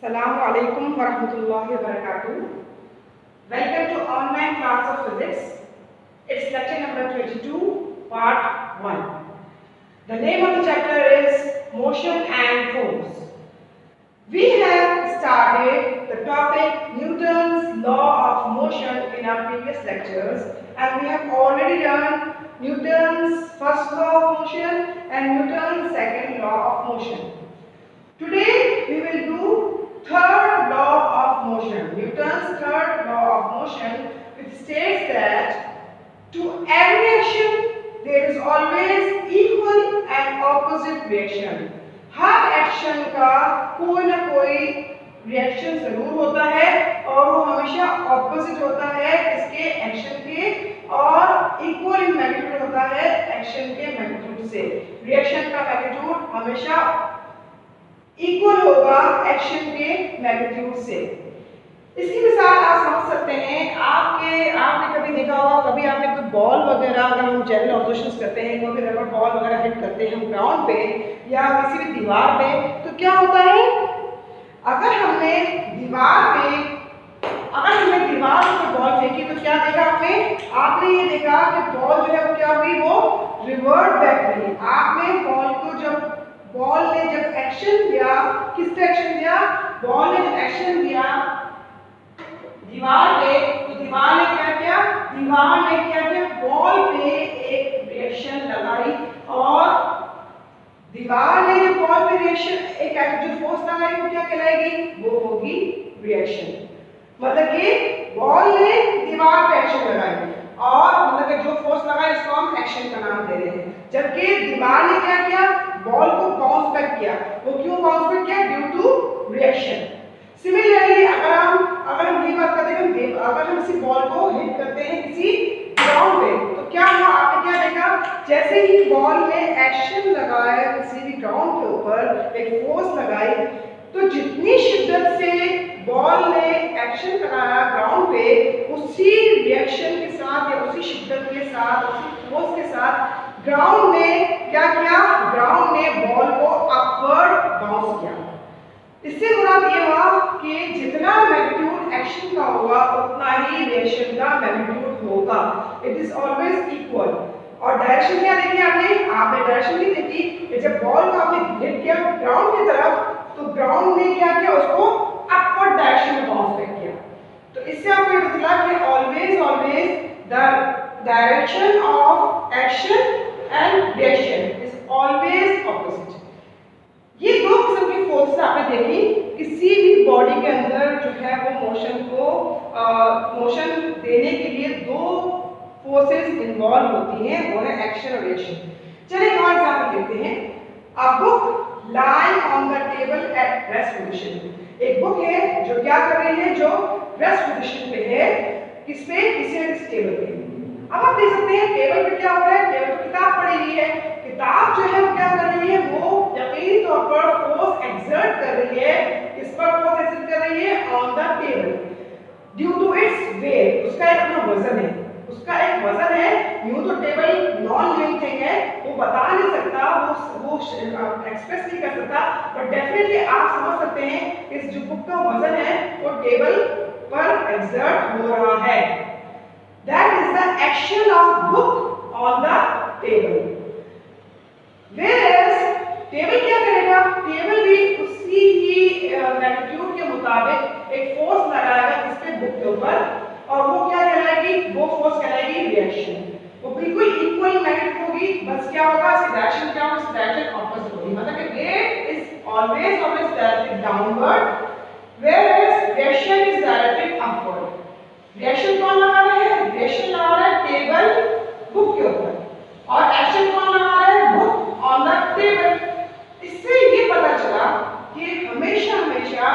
Assalamu alaikum wa rahmatullahi wa barakatuh. Welcome to online class of physics. It's lecture number 22, part 1. The name of the chapter is Motion and Force. We have started the topic Newton's law of motion in our previous lectures, and we have already done Newton's first law of motion and Newton's second law of motion. Today we will do third law of motion, Newton's third law of motion, which states that to every action there is always equal and opposite reaction. Her action का कोई ना कोई reaction जरूर होता है और वो हमेशा ऑपोजिट होता है इसके एक्शन के और इक्वल इन मैग्नीट्यूड होता है एक्शन के मैग्नीट्यूड से। रिएक्शन का मैग्नीट्यूड हमेशा इक्वल होगा एक्शन के मैग्नीट्यूड से। इसकी मिसाल आप समझ सकते हैं, आपने कभी देखा होगा, कभी आपने कोई बॉल वगैरह, अगर हम जनरल ऑब्जर्वेशंस करते हैं, कोई भी रबर बॉल वगैरह हिट करते हैं हम ग्राउंड पे या किसी भी दीवार पे, तो क्या होता है अगर हमने दीवार पे बॉल फेंकी तो क्या देखा आपने ये देखा कि बॉल जो है वो क्या हुई, वो रिवर्ट बैक हुई। आपने बॉल को बॉल ने जब एक्शन दिया, किसने एक्शन दिया, बॉल ने जब एक्शन दिया दीवार पे, तो दीवार ने क्या किया, बॉल पे एक रिएक्शन लगाई और दीवार ने जो बॉल पे रिएक्शन एक जो फोर्स लगाई वो क्या कहलाएगी, वो होगी रिएक्शन। मतलब कि बॉल ने दीवार पे एक्शन लगाई और मतलब कि जो फोर्स लगा इसको हम एक्शन का नाम दे रहे हैं। जबकि दीवार ने क्या किया, बॉल को बाउंस बैक किया। वो क्यों बाउंस बैक किया, ड्यू टू रिएक्शन। सिमिलरली अगर हम ये बात करते हैं, अगर हम किसी बॉल को हिट करते हैं किसी ग्राउंड पे, तो क्या हुआ, आपने क्या देखा, जैसे ही बॉल ने एक्शन लगाया किसी भी ग्राउंड के ऊपर, एक फोर्स लगाई, तो जितनी शिद्दत से बॉल ने एक्शन कराया ग्राउंड पे, उसी रिएक्शन के साथ या उसी शिद्दत के साथ, उसी फोर्स के साथ ग्राउंड ने क्या किया, ग्राउंड ने बॉल को अपवर्ड बाउंस किया। इससे मुराद ये हुआ कि जितना मैग्नीट्यूड एक्शन का होगा उतना ही रिएक्शन का मैग्नीट्यूड होगा। It is always equal. और डायरेक्शन क्या देखी आपने डायरेक्शन नहीं देखी कि जब बॉल को आपने हिट किया ग्राउंड की तरफ, तो ग्राउंड ने क्या किया, उसको अपवर्ड डायरेक्शन में बाउंस बैक किया। तो इससे आपको ये पता चला कि always the direction of action and reaction is always opposite. ये दो किस्म की फोर्सेस आपने देखी, किसी भी बॉडी के अंदर जो है वो मोशन देने के लिए दो फोर्सेस इन्वॉल्व होती हैं, वो है एक्शन और रिएक्शन। चलिए एक और एग्जांपल देखते हैं। A book lying on the table at rest position. एक बुक है जो क्या कर रही है, जो रेस्ट पोजीशन पे है, किस पे, किसी टेबल पे। अब आप देख सकते हैं टेबल पे क्या हो रहा है, टेबल पे किताब पड़ी हुई है, किताब जो है वो क्या कर रही है, वो यकीनी तौर पर फोर्स एक्सर्ट कर रही है, इस पर फोर्स एक्सर्ट कर रही है on the table due to its weight. उसका एक अपना वजन है, यूं तो टेबल नॉन लिविंग थिंग है, वो बता नहीं सकता, वो एक्सप्रेस नहीं कर सकता, बट डेफिनेटली आप समझ सकते हैं इस जो बुक का वजन है वो टेबल पर एक्सर्ट हो रहा है। That is the action of book on the table. Whereas table क्या करेगा, टेबल भी उसी ही मैग्नीट्यूड के मुताबिक एक फोर्स लगाएगा इस पे बुक के ऊपर, और वो क्या कहलाएगी, वो फोर्स कहलाएगी रिएक्शन। वो बिल्कुल इक्वल मैग्नीट्यूड होगी, बस क्या होगा, इसकी डायरेक्शन क्या होगी, इसकी डायरेक्शन ऑपोजिट होगी। मतलब कि weight is always directed downward, whereas reaction is directed upward. Reaction कौन लगा रहा है, रिएक्शन लगा रहा है टेबल बुक के ऊपर, और एक्शन कौन लगा रहा है, बुक ऑन द टेबल। इससे ये पता चला कि हमेशा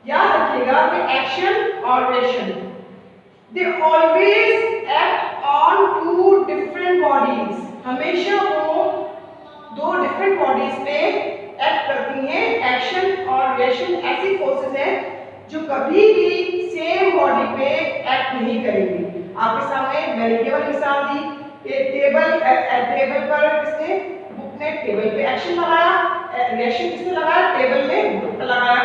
याद रखिएगा कि एक्शन और reaction they always act on two different bodies. हमेशा वो दो डिफरेंट बॉडीज पे एक्ट करती हैं। एक्शन और रिएक्शन ऐसी फोर्सेस हैं जो कभी भी सेम बॉडी पे एक्ट नहीं करेगी। आपके सामने मैंने केवल मिसाल दी कि टेबल पर किसने, बुक ने टेबल पे एक्शन लगाया, रिएक्शन किसने लगाया, टेबल में बुक पे लगाया।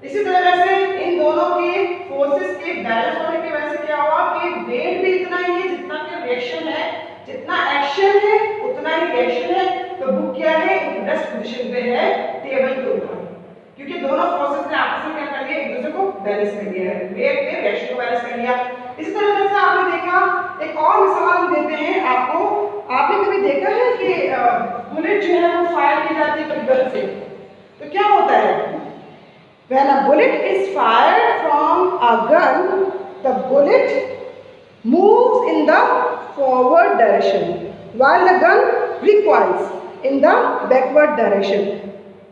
इसी तरह से इन दोनों के फोर्सेस के बैलेंस होने की वजह से क्या हुआ कि वेट भी इतना ही है जितना कि रिएक्शन है, जितना एक्शन है उतना ही रिएक्शन है। तो बुक क्या है, रेस्ट पोजीशन पे है टेबल के ऊपर, क्योंकि दोनों फोर्सेस ने आपस में क्या कर लिया, एक दूसरे को बैलेंस कर लिया है, वेट ने रिएक्शन को बैलेंस कर लिया। इसी तरह से आपने देखा, एक और मिसाल हम देते हैं आपको। आपने कभी देखा है कि बुलेट जो है वो फायर की जाती है गन से, तो क्या होता है, when a bullet is fired from a gun, the bullet moves in the forward direction while the gun recoils in the backward direction।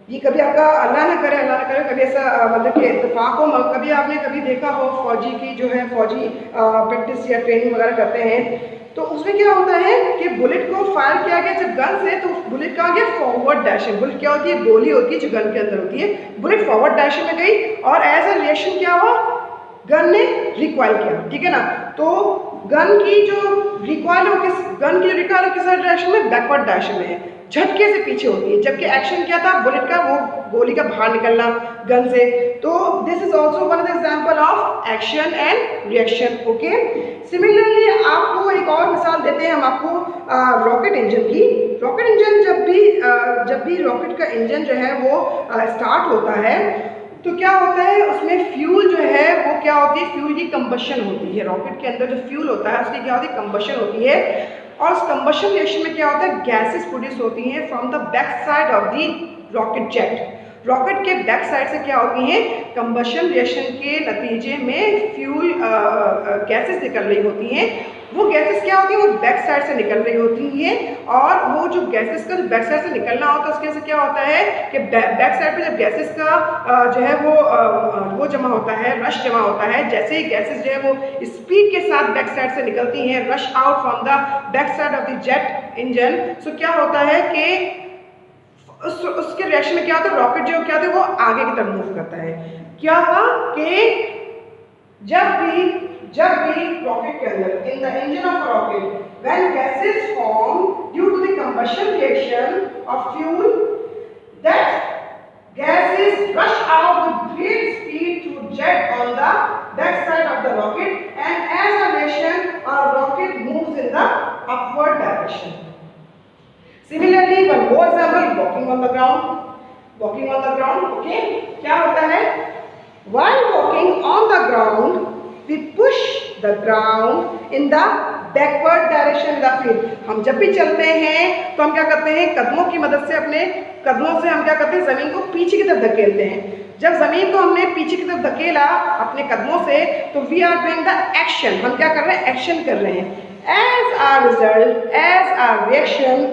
ये कभी आपका अल्लाह ना करे कभी ऐसा मतलब कि इत्तेफाक हो, कभी आपने कभी देखा हो फौजी की जो है फौजी प्रैक्टिस या ट्रेनिंग वगैरह करते हैं, तो उसमें क्या होता है कि बुलेट को फायर किया गया जब गन से, तो बुलेट कहाँ गया, फॉरवर्ड डायरेक्शन। बुलेट क्या होती है, गोली होती है जो गन के अंदर होती है, बुलेट फॉरवर्ड डायरेक्शन में गई और एज अ रिएक्शन क्या हुआ, गन ने रिकॉइल किया, ठीक है ना। तो गन की जो रिकॉइल हो किस, गन की रिकॉइल हो किस डायरेक्शन में, बैकवर्ड डायरेक्शन में है, झटके से पीछे होती है, जबकि एक्शन क्या था बुलेट का, वो गोली का बाहर निकलना गन से। तो this is also one of the example of action and reaction. Okay, similarly आपको एक और मिसाल देते हैं हम आपको रॉकेट इंजन की। रॉकेट इंजन जब भी रॉकेट का इंजन जो है वो स्टार्ट होता है, तो क्या होता है, उसमें फ्यूल जो है वो क्या होती है, फ्यूल की कंबशन होती है। रॉकेट के अंदर जो फ्यूल होता है उसकी क्या होती है, कंबशन होती है। और उस कंबशन रिएक्शन में क्या होता है, गैसेस प्रोड्यूस होती हैं from the back side of the rocket jet. Rocket के बैक साइड से क्या होती है, कंबशन रिएक्शन के नतीजे में फ्यूल गैसेस निकल रही होती हैं। वो गैसेस क्या होती है, वो बैक साइड से निकल रही होती हैं। और वो जो गैसेस का बैक साइड से निकलना होता है, उसके वजह से क्या होता है कि बैक साइड पे जब गैसेस का जो है वो जमा होता है, रश जमा होता है, जैसे ही गैसेस जो है वो स्पीड के साथ बैक साइड से निकलती हैं, rush out from the back side of the jet engine. So क्या होता है कि उसके रिएक्शन में क्या होता है, रॉकेट जो क्या होता है वो आगे की तरफ मूव करता है। क्या हुआ कि जब भी रॉकेट के अंदर, in the engine of rocket, when gases form due to the combustion reaction of fuel, that gases rush out with great speed through jet on the back side of the rocket, and as a reaction our rocket moves in the upward direction. Similarly, one more example, walking on the ground. Walking on the ground, okay, क्या होता है, while walking on the ground we push the ground in the backward direction in the field. हम जब भी चलते हैं तो हम क्या करते हैं, कदमों की मदद से, अपने कदमों से हम क्या करते हैं, जमीन को पीछे की तरफ धकेलते हैं। जब जमीन को हमने पीछे की तरफ धकेला अपने कदमों से, तो we are doing the action, हम क्या कर रहे हैं, एक्शन कर रहे हैं। As a result, as a reaction,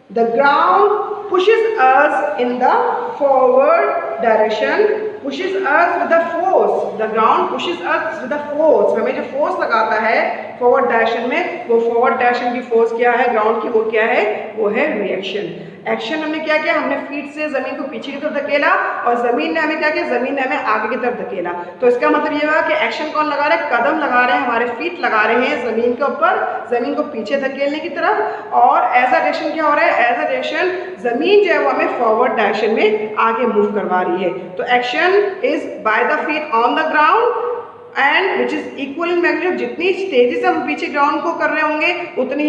the ground pushes us in the forward direction, pushes us with the force, the ground pushes us with the force। हमें जो फोर्स लगाता है फॉरवर्ड डायरेक्शन में, वो फॉरवर्ड डायरेक्शन की force क्या है ground की, वो क्या है, वो है रिएक्शन। एक्शन हमने क्या किया, हमने फीट से जमीन को पीछे की तरफ धकेला और जमीन ने हमें क्या किया, जमीन ने हमें आगे की तरफ धकेला। तो इसका मतलब ये हुआ कि एक्शन कौन लगा रहा है, कदम लगा रहे हैं, हमारे फीट लगा रहे हैं जमीन के ऊपर, जमीन को पीछे धकेलने की तरफ। और एज अ रिएक्शन क्या हो रहा है, एज अ रिएक्शन जमीन जो है वो हमें फॉरवर्ड डायरेक्शन में आगे मूव करवा रही है। तो action is by the feet on the ground and which is equal in magnitude. जितनी तेजी से हम पीछे ग्राउंड को कर रहे होंगे उतनी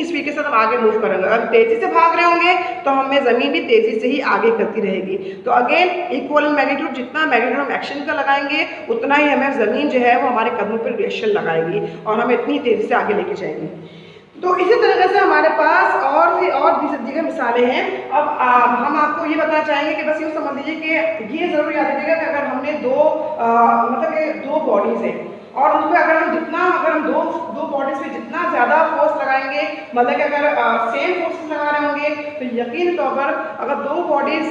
स्पीड के साथ हम आगे मूव करेंगे। अगर तेजी से भाग रहे होंगे तो हमें जमीन भी तेजी से ही आगे करती रहेगी। तो अगेन इक्वल इन मैग्नीट्यूड, जितना मैग्नीट्यूड हम एक्शन का लगाएंगे उतना ही हमें जमीन जो है वो हमारे कदमों पर रिएक्शन लगाएगी और हमें इतनी तेजी से आगे लेके जाएगी। तो इसी तरीके से हमारे पास और भी दीगर मिसालें हैं। अब हम आपको ये बताना चाहेंगे कि बस यूँ समझ लीजिए कि ये ज़रूर याद रखिएगा कि अगर हमने दो बॉडीज़ हैं और उन पर अगर हम दो बॉडीज़ पे जितना ज़्यादा फोर्स लगाएंगे, मतलब कि अगर सेम फोर्स लगा रहे होंगे, तो यकीन तौर पर अगर दो बॉडीज़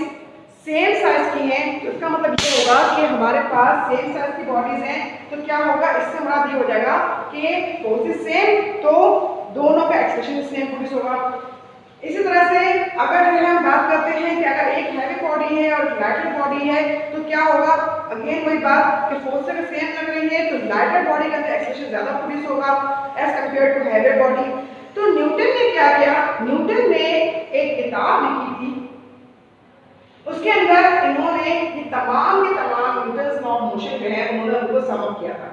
सेम साइज की हैं तो इसका मतलब ये होगा कि हमारे पास सेम साइज की बॉडीज़ हैं। तो क्या होगा, इससे हमारा ये हो जाएगा कि फोर्सेस सेम, तो दोनों का एक्सप्रेशन सेम प्रोड्यूस होगा। इसी तरह से अगर जो है हम बात करते हैं कि अगर एक हैवी बॉडी है और लाइटर बॉडी है तो क्या होगा, अगेन वही बात कि फोर्स अगर सेम लग रही है तो लाइटर बॉडी का एक्सप्रेशन ज़्यादा प्रोड्यूस होगा as compare to heavy body. तो न्यूटन ने क्या किया, न्यूटन ने एक किताब लिखी थी उसके अंदर इन्होंने ये तमाम के तमाम न्यूटन्स लॉ ऑफ मोशन जो है उन्होंने उनको सम अप किया था।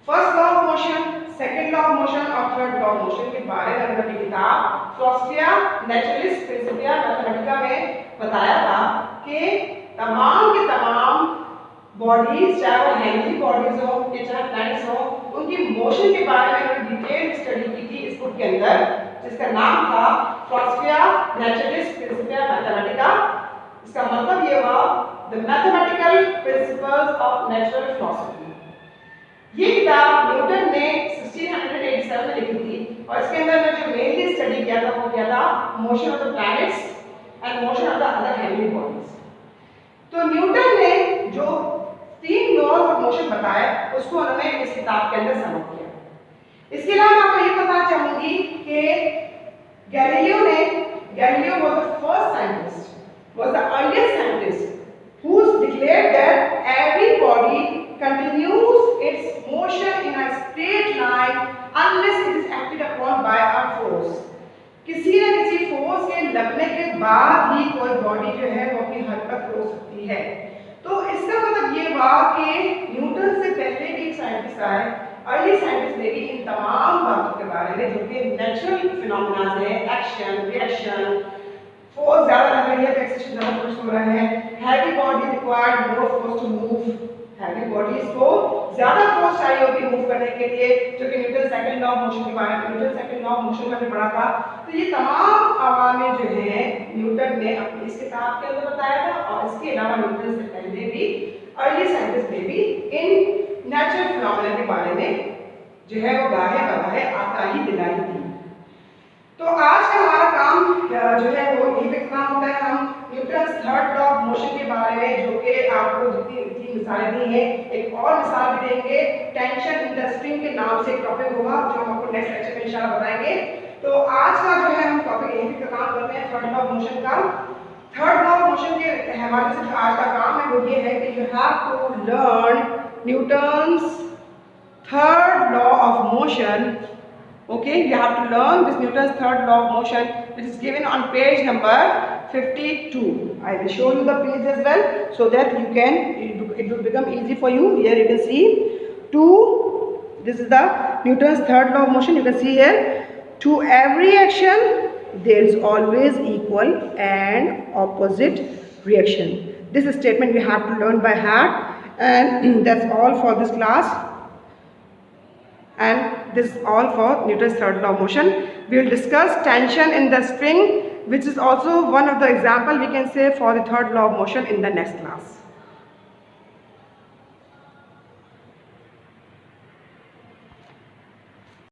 First law of motion, second law of motion और थर्ड लॉ ऑफ मोशन के बारे में अपनी किताब फिलोसफिया नेचुरलिस्ट प्रिंसिपिया मैथमेटिका में बताया था कि तमाम के तमाम बॉडीज, चाहे वो हेल्दी बॉडीज हो या चाहे प्लैनेट्स हो, उनकी मोशन के बारे में डिटेल स्टडी की थी इस बुक के अंदर, जिसका नाम था फिलोसफिया नेचुरलिस्ट प्रिंसिपिया मैथमेटिका। इसका मतलब ये हुआ the mathematical principles of natural philosophy. ये किताब न्यूटन ने 1687 में लिखी थी और इसके अंदर में जो मेनली स्टडी किया था वो क्या था, motion of the planets and motion of the other healthy bodies. तो न्यूटन ने जो 3 लॉज ऑफ मोशन बताए उसको उन्होंने इस किताब के अंदर सम अप किया। इसके अलावा मैं आपको ये बताना चाहूंगी कि Galileo was the first scientist, was the earliest scientist who declared that every body continues its motion in a straight line unless it is acted upon by a force। किसी न किसी फोर्स के लगने के बाद ही कोई बॉडी जो है वो अपनी हरकत रोक सकती है। तो इसका मतलब ये हुआ कि न्यूटन से पहले भी साइंटिस्ट आए, अर्ली साइंटिस्ट ने भी इन तमाम बातों के बारे में जो कि नेचुरल फिनोमेना है, एक्शन, रिएक्शन, फोर्स ज्यादा लग रही है तो एक्सेलरेशन ज्यादा फोर्स हो रहा है, heavy body required more force to move, heavy bodies को ज्यादा फोर्स चाहिए होगी मूव करने के लिए, जो कि Newton second law of motion के बारे में, Newton second law of motion में भी पढ़ा था। तो ये तमाम अवामिल जो है न्यूटन ने अपनी इस किताब के अंदर बताया था और इसके अलावा न्यूटन से पहले भी अर्ली साइंटिस्ट ने भी इन नेचुरल फिनोमेना के बारे में जो है वो गाहे बगाहे आगाही दिलाई थी। तो आज का हमारा काम जो है वो यही पे खत्म होता है। हम Newton's third law of motion के बारे में जो कि आपको जितनी मिसालें दी हैं, एक और मिसाल भी देंगे, टेंशन इन द स्ट्रिंग के नाम से एक टॉपिक होगा जो हम आपको नेक्स्ट लेक्चर में इंशाल्लाह बताएंगे। तो आज का जो है हम टॉपिक यही पे खत्म करते हैं थर्ड लॉ ऑफ मोशन का। थर्ड लॉ ऑफ मोशन के हवाले से जो आज का काम है वो ये है कि you have to learn Newton's third law of motion. Okay, you have to learn this Newton's third law of motion, which is given on page number 52. I will show you the page as well so that you can, it will become easy for you. Here you can see this is the Newton's third law of motion. You can see here, to every action there is always equal and opposite reaction. This statement we have to learn by heart, and that's all for this class. And this is all for Newton's third law of motion. We will discuss tension in the string, which is also one of the example we can say for the third law of motion in the next class.